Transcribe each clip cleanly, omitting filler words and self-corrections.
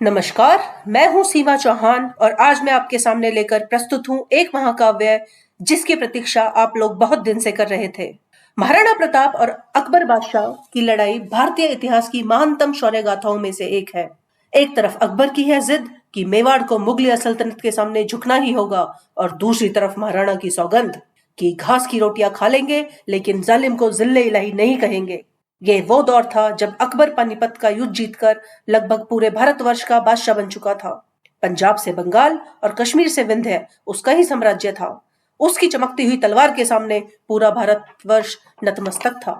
नमस्कार, मैं हूं सीमा चौहान और आज मैं आपके सामने लेकर प्रस्तुत हूं एक महाकाव्य जिसकी प्रतीक्षा आप लोग बहुत दिन से कर रहे थे। महाराणा प्रताप और अकबर बादशाह की लड़ाई भारतीय इतिहास की महानतम शौर्य गाथाओं में से एक है। एक तरफ अकबर की है जिद कि मेवाड़ को मुगलिया सल्तनत के सामने झुकना ही होगा और दूसरी तरफ महाराणा की सौगंध कि घास की रोटियां खा लेंगे लेकिन जालिम को जिल्ले इलाही नहीं कहेंगे। ये वो दौर था जब अकबर पानीपत का युद्ध जीतकर लगभग पूरे भारतवर्ष का बादशाह बन चुका था। पंजाब से बंगाल और कश्मीर से विंध्य उसका ही साम्राज्य था। उसकी चमकती हुई तलवार के सामने पूरा भारतवर्ष नतमस्तक था।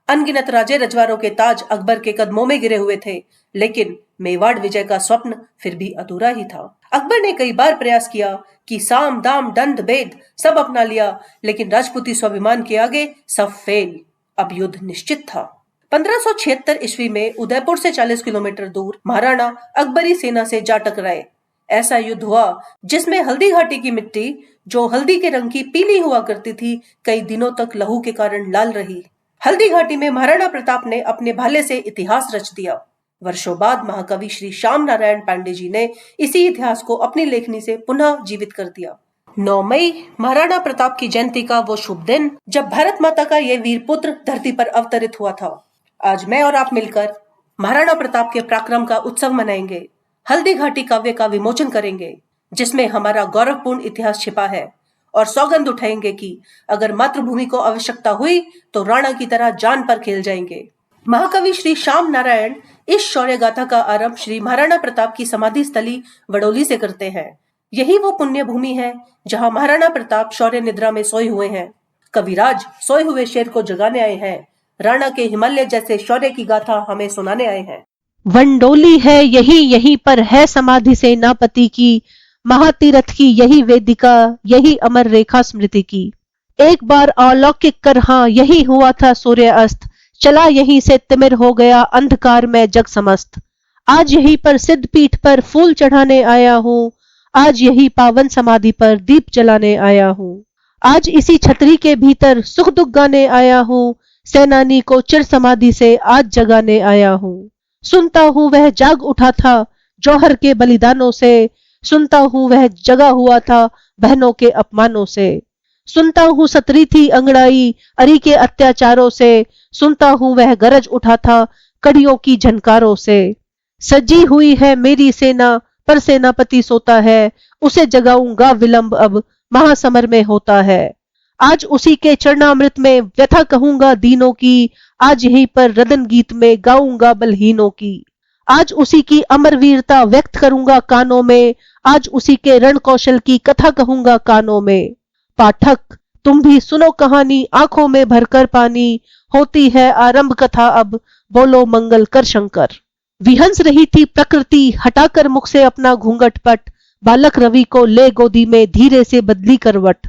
अनगिनत राजे रजवाड़ों के ताज अकबर के कदमों में गिरे हुए थे, लेकिन मेवाड़ विजय का स्वप्न फिर भी अधूरा ही था। अकबर ने कई बार प्रयास किया कि साम दाम दंड भेद सब अपना लिया, लेकिन राजपूती स्वाभिमान के आगे सब फेल। अब युद्ध निश्चित था। 1576 ईस्वी में उदयपुर से 40 किलोमीटर दूर महाराणा अकबरी सेना से जा टकराए। ऐसा युद्ध हुआ जिसमें हल्दी घाटी की मिट्टी, जो हल्दी के रंग की पीली हुआ करती थी, कई दिनों तक लहू के कारण लाल रही। हल्दी घाटी में महाराणा प्रताप ने अपने भाले से इतिहास रच दिया। वर्षों बाद महाकवि श्री श्याम नारायण पांडे जी ने इसी इतिहास को अपनी लेखनी से पुनः जीवित कर दिया। 9 मई महाराणा प्रताप की जयंती का वो शुभ दिन जब भारत माता का ये वीर पुत्र धरती पर अवतरित हुआ था। आज मैं और आप मिलकर महाराणा प्रताप के पराक्रम का उत्सव मनाएंगे। हल्दी घाटी काव्य का विमोचन करेंगे जिसमें हमारा गौरवपूर्ण इतिहास छिपा है, और सौगंध उठाएंगे कि अगर मातृभूमि को आवश्यकता हुई तो राणा की तरह जान पर खेल जाएंगे। महाकवि श्री श्याम नारायण इस शौर्य गाथा का आरंभ श्री महाराणा प्रताप की समाधि स्थली वडोली से करते हैं। यही वो पुण्य भूमि है जहां महाराणा प्रताप शौर्य निद्रा में सोए हुए हैं। कविराज सोए हुए शेर को जगाने आए हैं। राणा के हिमालय जैसे शौर्य की गाथा हमें सुनाने आए हैं। वंडोली है यही पर है समाधि सेनापति की, महातीरथ की यही वेदिका, यही अमर रेखा स्मृति की। एक बार अलौकिक कर हाँ यही हुआ था सूर्य अस्त, चला यहीं से तिमिर हो गया अंधकार में जग समस्त। आज यहीं पर सिद्ध पीठ पर फूल चढ़ाने आया हूँ, आज यही पावन समाधि पर दीप जलाने आया हूँ। आज इसी छतरी के भीतर सुख दुख गाने आया हूँ, सेनानी को चिर समाधि से आज जगाने आया हूँ। सुनता हूँ वह जाग उठा था जौहर के बलिदानों से, सुनता हूँ वह जगा हुआ था बहनों के अपमानों से। सुनता हूँ सतरी थी अंगड़ाई अरी के अत्याचारों से, सुनता हूँ वह गरज उठा था कड़ियों की झनकारों से। सजी हुई है मेरी सेना पर सेनापति सोता है, उसे जगाऊंगा विलंब अब महासमर में होता है। आज उसी के चरणामृत में व्यथा कहूंगा दीनों की, आज यहीं पर रदन गीत में गाऊंगा बलहीनों की। आज उसी की अमर वीरता व्यक्त करूंगा कानों में, आज उसी के रण कौशल की कथा कहूंगा कानों में। पाठक तुम भी सुनो कहानी आंखों में भरकर पानी, होती है आरंभ कथा अब बोलो मंगल कर शंकर। विहंस रही थी प्रकृति हटाकर मुख से अपना घूंघट पट, बालक रवि को ले गोदी में धीरे से बदली करवट।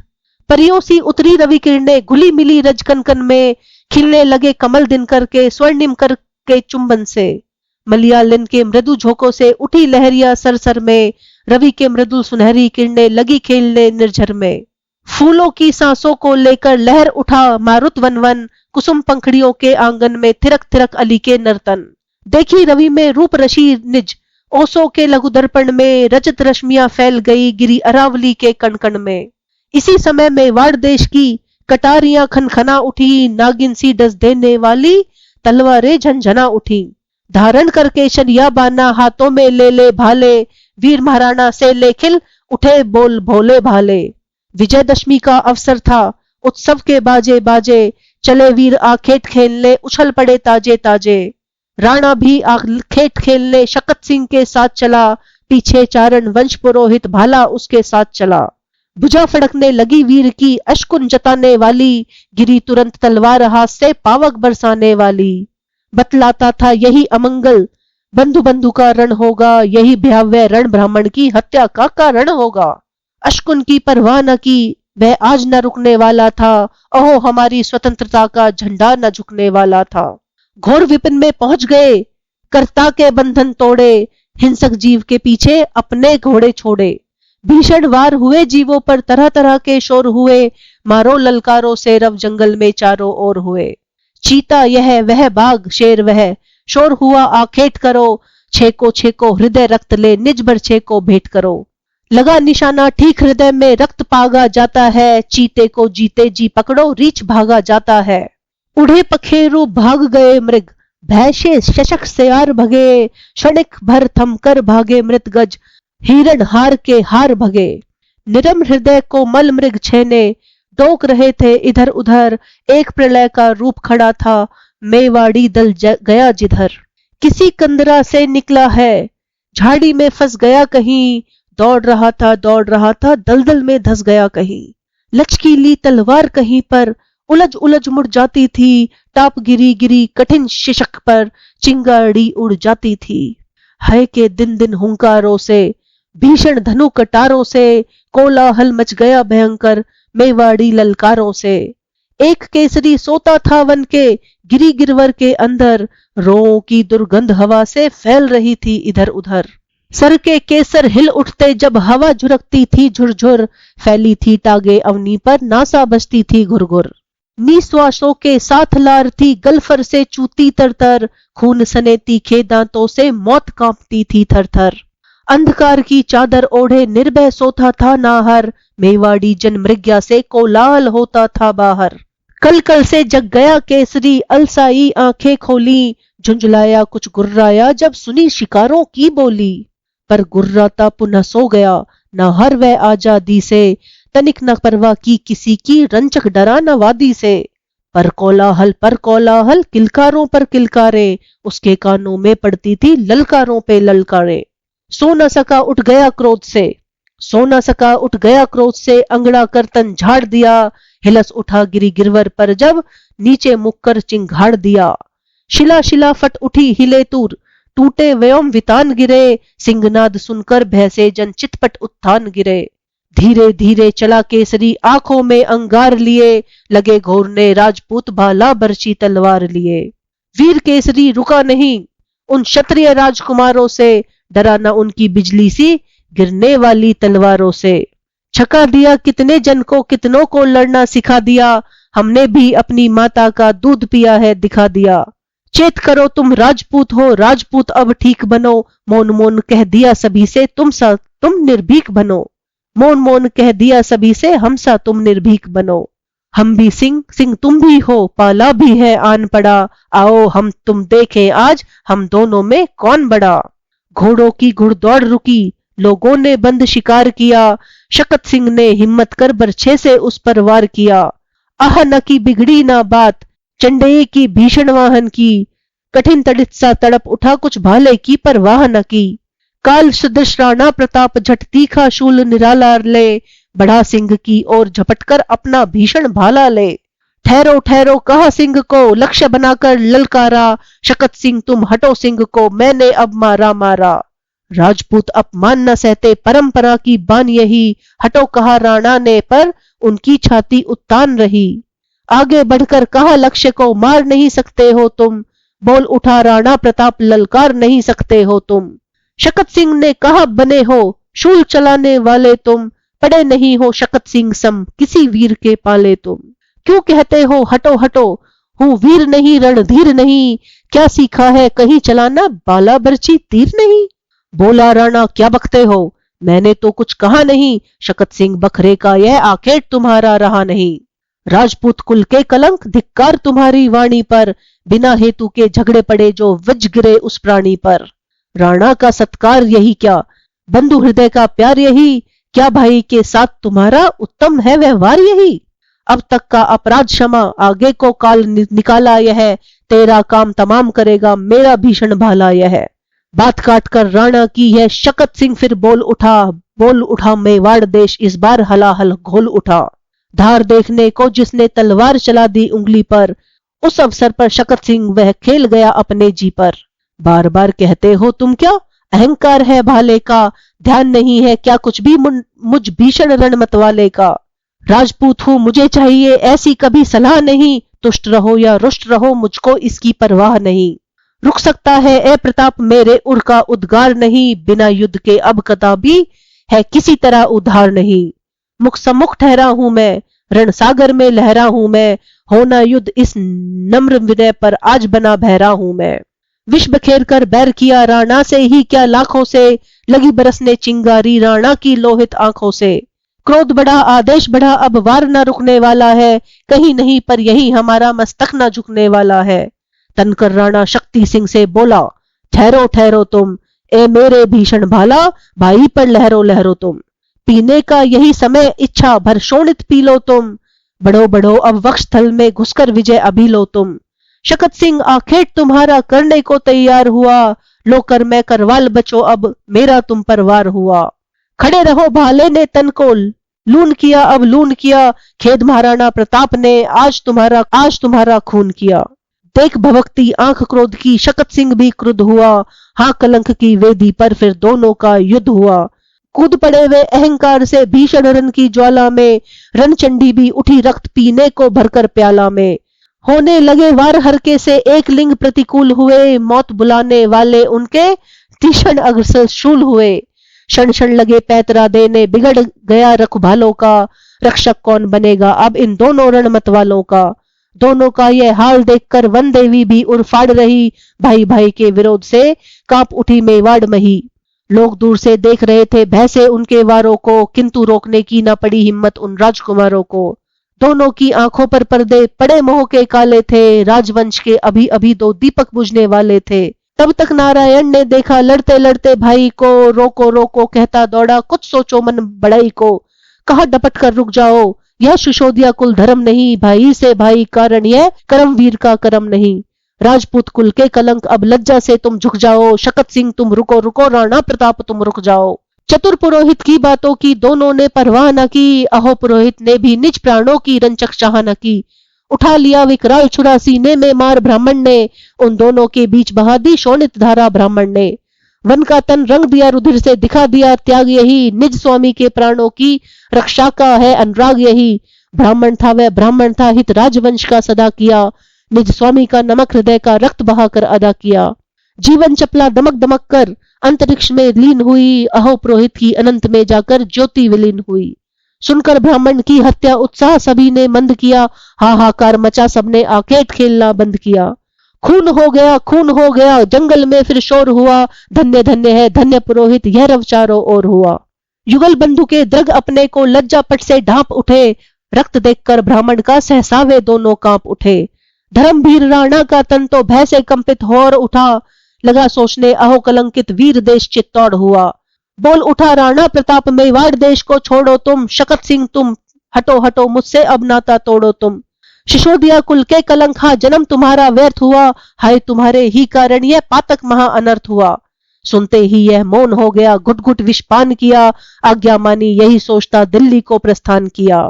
परियों सी उतरी रवि किरणें घुली मिली रज कनकन में, खिलने लगे कमल दिनकर के स्वर्णिम कर के चुंबन से। मलयालिन के मृदु झोंकों से उठी लहरिया सरसर में, रवि के मृदुल सुनहरी किरणें लगी खेलने निर्झर में। फूलों की सांसों को लेकर लहर उठा मारुत वन वन, कुसुम पंखड़ियों के आंगन में थिरक थिरक अली के नर्तन। देखी रवि में रूप रशी निज, ओसों के लघु दर्पण में रजत रश्मियां फैल गई गिरी अरावली के कणकण में। इसी समय में वाड़ देश की कटारियां खनखना उठी, नागिन सी डस देने वाली तलवारें झंझना उठी। धारण करके शरिया बाना हाथों में ले भाले, वीर महाराणा से लेखिल उठे बोल भोले भाले। विजयदशमी का अवसर था उत्सव के बाजे बाजे, चले वीर आखेट खेलने उछल पड़े ताजे ताजे। राणा भी आखेट खेलने शकत सिंह के साथ चला, पीछे चारण वंश पुरोहित भाला उसके साथ चला। भुजा फड़कने लगी वीर की अश्कुन जताने वाली, गिरी तुरंत तलवार हाथ से पावक बरसाने वाली। बतलाता था यही अमंगल बंधु बंधु का रण होगा, यही भयावह रण ब्राह्मण की हत्या का कारण होगा। अश्कुन की परवाह न की वह आज न रुकने वाला था, अहो हमारी स्वतंत्रता का झंडा न झुकने वाला था। घोर विपिन में पहुंच गए कर्ता के बंधन तोड़े, हिंसक जीव के पीछे अपने घोड़े छोड़े। भीषण वार हुए जीवों पर तरह तरह के शोर हुए, मारो ललकारों से रव जंगल में चारों ओर हुए। चीता यह वह बाघ शेर वह, शोर हुआ आखेट करो, छेको छेको हृदय रक्त ले निज भर छेको भेंट करो। लगा निशाना ठीक हृदय में रक्त पागा जाता है, चीते को जीते जी पकड़ो रीछ भागा जाता है। उड़े पखेरु भाग गए मृग, भय से शशक सियार भगे, क्षणिक भर थम कर भागे मृत गज, हिरण हार के हार भगे। निरम हृदय को मल मृग छेने, डोक रहे थे इधर उधर, एक प्रलय का रूप खड़ा था, मेवाड़ी दल गया जिधर। किसी कंदरा से निकला है, झाड़ी में फंस गया कहीं, दौड़ रहा था दलदल में धस गया कहीं। लचकीली तलवार कहीं पर उलझ उलझ मुड़ जाती थी, टाप गिरी गिरी कठिन शिशक पर चिंगाड़ी उड़ जाती थी। है के दिन दिन हुंकारों से, भीषण धनु कटारों से, कोलाहल मच गया भयंकर मेवाड़ी ललकारों से। एक केसरी सोता था वन के गिरी गिरवर के अंदर, रों की दुर्गंध हवा से फैल रही थी इधर उधर। सर के केसर हिल उठते जब हवा झुरकती थी झुरझुर, फैली थी टागे अवनी पर नासा बजती थी घुरघुर। निश्वासों के साथ लार थी गलफर से चूती तरतर, खून सने तीखे दांतों से मौत कांपती थी थर थर। अंधकार की चादर ओढ़े निर्भय सोता था नाहर, मेवाड़ी जन मृग्या से कोलाहल होता था बाहर। कल कल से जग गया केसरी, अलसाई आंखें खोली, झुंझलाया कुछ गुर्राया जब सुनी शिकारों की बोली। पर गुर्राता पुनः सो गया, न हर वह आजादी से, तनिक न परवाह की किसी की, रंचक डरा न वादी से। पर कोलाहल किलकारों पर किलकारे, उसके कानों में पड़ती थी ललकारों पे ललकारे। सो न सका उठ गया क्रोध से, अंगड़ा कर तन झाड़ दिया, हिलस उठा गिरी गिरवर पर जब नीचे मुख कर चिंगाड़ दिया। शिला शिला फट उठी हिले तूर, टूटे व्योम वितान गिरे, सिंहनाद सुनकर भय से जन चितपट उत्थान गिरे। धीरे धीरे चला केसरी आंखों में अंगार लिए, लगे घोरने राजपूत भाला बरछी तलवार लिए। वीर केसरी रुका नहीं उन क्षत्रिय राजकुमारों से, डरा न उनकी बिजली सी गिरने वाली तलवारों से। छका दिया कितने जन को, कितनों को लड़ना सिखा दिया, हमने भी अपनी माता का दूध पिया है दिखा दिया। चेत करो तुम राजपूत हो, राजपूत अब ठीक बनो, मौन मौन कह दिया सभी से तुम निर्भीक बनो। मौन मौन कह दिया सभी से हम सा तुम निर्भीक बनो। हम भी सिंह तुम भी हो, पाला भी है आन पड़ा, आओ हम तुम देखें आज हम दोनों में कौन बड़ा। घोड़ों की घुड़दौड़ रुकी, लोगों ने बंद शिकार किया, शकत सिंह ने हिम्मत कर बरछे से उस पर वार किया। आह न की बिगड़ी ना बात, चंडेई की भीषण वाहन की, कठिन तड़ित सा तड़प उठा कुछ भाले की परवाह न की। काल सदृश राणा प्रताप झट तीखा शूल निराला ले, बढ़ा सिंह की ओर झपटकर अपना भीषण भाला ले। ठहरो ठहरो कहा सिंह को, लक्ष्य बनाकर ललकारा, शकत सिंह तुम हटो सिंह को, मैंने अब मारा। राजपूत अपमान न सहते, परंपरा की बान यही, हटो कहा राणा ने पर उनकी छाती उत्तान रही। आगे बढ़कर कहा लक्ष्य को, मार नहीं सकते हो तुम, बोल उठा राणा प्रताप ललकार नहीं सकते हो तुम। शकत सिंह ने कहा बने हो शूल चलाने वाले तुम, पड़े नहीं हो शकत सिंह सम किसी वीर के पाले तुम। क्यों कहते हो हटो हटो, हूं वीर नहीं रणधीर नहीं, क्या सीखा है कहीं चलाना बाला बरछी तीर नहीं। बोला राणा क्या बकते हो, मैंने तो कुछ कहा नहीं, शकत सिंह बखरे का यह आखेट तुम्हारा रहा नहीं। राजपूत कुल के कलंक धिक्कार तुम्हारी वाणी पर, बिना हेतु के झगड़े पड़े जो वज गिरे उस प्राणी पर। राणा का सत्कार यही क्या, बंधु हृदय का प्यार यही, क्या भाई के साथ तुम्हारा उत्तम है व्यवहार यही। अब तक का अपराध क्षमा, आगे को काल निकाला यह, तेरा काम तमाम करेगा मेरा भीषण भाला यह। बात काट कर राणा की यह शकत सिंह फिर बोल उठा मेवाड़ देश इस बार हलाहल घोल उठा। धार देखने को जिसने तलवार चला दी उंगली पर, उस अवसर पर शकत सिंह वह खेल गया अपने जी पर। बार बार कहते हो तुम क्या, अहंकार है भाले का, ध्यान नहीं है क्या कुछ भी मुझ भीषण रण मतवाले का। राजपूत हूं मुझे चाहिए ऐसी कभी सलाह नहीं, तुष्ट रहो या रुष्ट रहो मुझको इसकी परवाह नहीं। रुक सकता है ए प्रताप मेरे उड़ का उद्गार नहीं, बिना युद्ध के अब कदापि है किसी तरह उद्धार नहीं। मुख सम्मुख ठहरा हूं मैं, रण सागर में लहरा हूं मैं, होना युद्ध इस नम्र विनय पर आज बना बहरा हूं मैं। विष बखेर कर बैर किया राणा से ही क्या लाखों से, लगी बरसने चिंगारी राणा की लोहित आंखों से। क्रोध बढ़ा आदेश बढ़ा अब वार न रुकने वाला है, कहीं नहीं पर यही हमारा मस्तक न झुकने वाला है। तनकर राणा शक्ति सिंह से बोला, ठहरो ठहरो तुम, ए मेरे भीषण भाला, भाई पर लहरो लहरो तुम। पीने का यही समय, इच्छा भर शोणित पी लो तुम, बढ़ो बढ़ो अब वक्षस्थल में घुसकर विजय अभी लो तुम। शकत सिंह आखेट तुम्हारा करने को तैयार हुआ, लो कर मैं करवाल बचो अब मेरा तुम पर वार हुआ। खड़े रहो भाले ने तन को लून किया अब लून किया, खेद महाराणा प्रताप ने आज तुम्हारा खून किया। देख भभकती आंख क्रोध की शकत सिंह भी क्रुद्ध हुआ, हाँ कलंक की वेदी पर फिर दोनों का युद्ध हुआ। कूद पड़े वे अहंकार से भीषण रण की ज्वाला में, रणचंडी भी उठी रक्त पीने को भरकर प्याला में। होने लगे वार हरके से एक लिंग प्रतिकूल हुए, मौत बुलाने वाले उनके तीक्ष्ण अग्रसर शूल हुए। क्षण क्षण लगे पैतरा देने, बिगड़ गया रखभालों का, रक्षक कौन बनेगा अब इन दोनों रणमत वालों का। दोनों का ये हाल देखकर वन देवी भी उड़ फाड़ रही, भाई भाई के विरोध से कांप उठी मेवाड़ मही। लोग दूर से देख रहे थे भय से उनके वारों को, किंतु रोकने की न पड़ी हिम्मत उन राजकुमारों को। दोनों की आंखों पर पर्दे पड़े मोह के काले थे, राजवंश के अभी अभी दो दीपक बुझने वाले थे। तब तक नारायण ने देखा लड़ते लड़ते भाई को, रोको रोको कहता दौड़ा कुछ सोचो मन बड़ाई को। कहा डपट कर रुक जाओ, यह सुशोधिया कुल धर्म नहीं, भाई से भाई कारण यह करमवीर का कर्म नहीं। राजपूत कुल के कलंक अब लज्जा से तुम झुक जाओ, शकत सिंह तुम रुको रुको, राणा प्रताप तुम रुक जाओ। चतुर पुरोहित की बातों की दोनों ने परवाह न की, अहो पुरोहित ने भी निज प्राणों की रंचक चाह न की। उठा लिया विकराल छुरा सीने में मार ब्राह्मण ने, उन दोनों के बीच बहा दी शोणित धारा ब्राह्मण ने। वन का तन रंग दिया रुधिर से, दिखा दिया त्याग यही, निज स्वामी के प्राणों की रक्षा का है अनुराग यही। ब्राह्मण था वह ब्राह्मण था, हित राजवंश का सदा किया, निज स्वामी का नमक हृदय का रक्त बहाकर अदा किया। जीवन चपला दमक दमक कर अंतरिक्ष में लीन हुई, अहो पुरोहित की अनंत में जाकर ज्योति विलीन हुई। सुनकर ब्राह्मण की हत्या उत्साह सभी ने मंद किया, हाहाकार मचा सबने आखेट खेलना बंद किया। खून हो गया जंगल में फिर शोर हुआ, धन्य धन्य है धन्य पुरोहित यह रव चारों ओर हुआ। युगल बंधु के द्रग अपने को लज्जा पट से ढांप उठे, रक्त देखकर ब्राह्मण का सहसा वे दोनों कांप उठे। धर्मवीर राणा का तन तो भय से कंपित होर उठा, लगा सोचने अहो कलंकित वीर देश चित्तौड़ हुआ। बोल उठा राणा प्रताप मेवाड़ देश को छोड़ो तुम, शकत सिंह तुम हटो हटो मुझसे अब नाता तोड़ो तुम। शिशोदिया कुल के कलंक हा जन्म तुम्हारा व्यर्थ हुआ, हाय तुम्हारे ही कारण यह पातक महा अनर्थ हुआ। सुनते ही यह मौन हो गया, घुट घुट विषपान किया, आज्ञा मानी यही सोचता दिल्ली को प्रस्थान किया।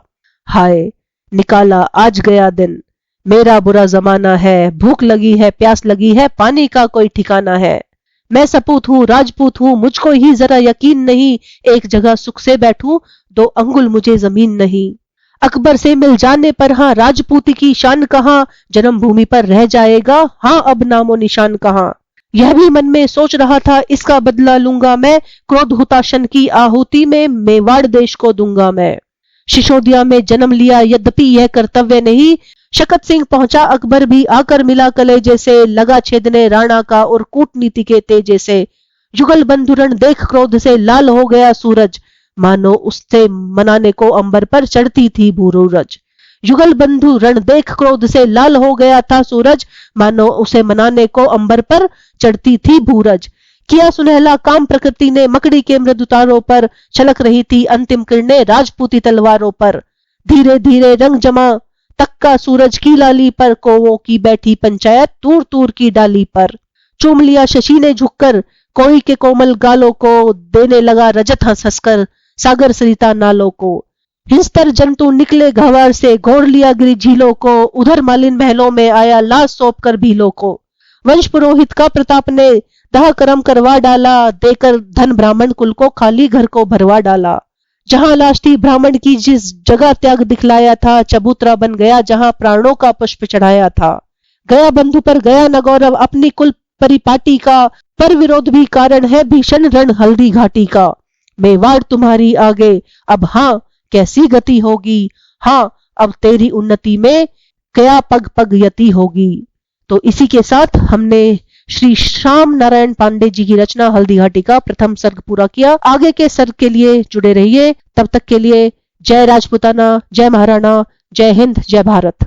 हाय निकाला आज गया दिन, मेरा बुरा जमाना है, भूख लगी है प्यास लगी है, पानी का कोई ठिकाना है। मैं सपूत हूँ राजपूत हूँ, मुझको ही जरा यकीन नहीं, एक जगह सुख से बैठूं 2 अंगुल मुझे जमीन नहीं। अकबर से मिल जाने पर हाँ राजपूती की शान कहाँ, जन्मभूमि पर रह जाएगा हाँ अब नामो निशान कहाँ। यह भी मन में सोच रहा था इसका बदला लूंगा मैं, क्रोध हुताशन की आहुति में मेवाड़ देश को दूंगा मैं। शिशोदिया में जन्म लिया यद्यपि यह कर्तव्य नहीं, शकत सिंह पहुंचा अकबर भी आकर मिला कलेजे से, लगा छेदने राणा का और कूटनीति के तेजे से। युगल बंधुरण देख क्रोध से लाल हो गया सूरज, मानो उससे मनाने को अंबर पर चढ़ती थी भूरूरज। युगल बंधु रण देख क्रोध से लाल हो गया था सूरज, मानो उसे मनाने को अंबर पर चढ़ती थी भूरज। किया सुनहला काम प्रकृति ने मकड़ी के मृदु तारों पर, छलक रही थी अंतिम किरणें राजपूती तलवारों पर। धीरे धीरे रंग जमा तक का सूरज की लाली पर, कौवों की बैठी पंचायत तूर तूर की डाली पर। चूम लिया शशि ने झुककर कोई के कोमल गालों को, देने लगा रजत हंस हंसकर सागर सरिता नालों को। हिंस्तर जंतु निकले घावर से, घोर लिया गिरी झीलों को, उधर मालिन महलों में आया लाश सौंप कर भीलों को। वंश पुरोहित का प्रताप ने दाह कर्म करवा डाला, देकर धन ब्राह्मण कुल को खाली घर को भरवा डाला। जहां लाश थी ब्राह्मण की जिस जगह त्याग दिखलाया था, चबूतरा बन गया जहां प्राणों का पुष्प चढ़ाया था। गया बंधु पर गया न गौरव अपनी कुल परिपाटी का, पर विरोध भी कारण है भीषण रण हल्दी घाटी का। मेवाड़ तुम्हारी आगे अब हाँ कैसी गति होगी, हाँ अब तेरी उन्नति में क्या पग पग यति होगी। तो इसी के साथ हमने श्री श्याम नारायण पांडे जी की रचना हल्दीघाटी का प्रथम सर्ग पूरा किया। आगे के सर्ग के लिए जुड़े रहिए। तब तक के लिए जय राजपूताना, जय महाराणा, जय हिंद, जय भारत।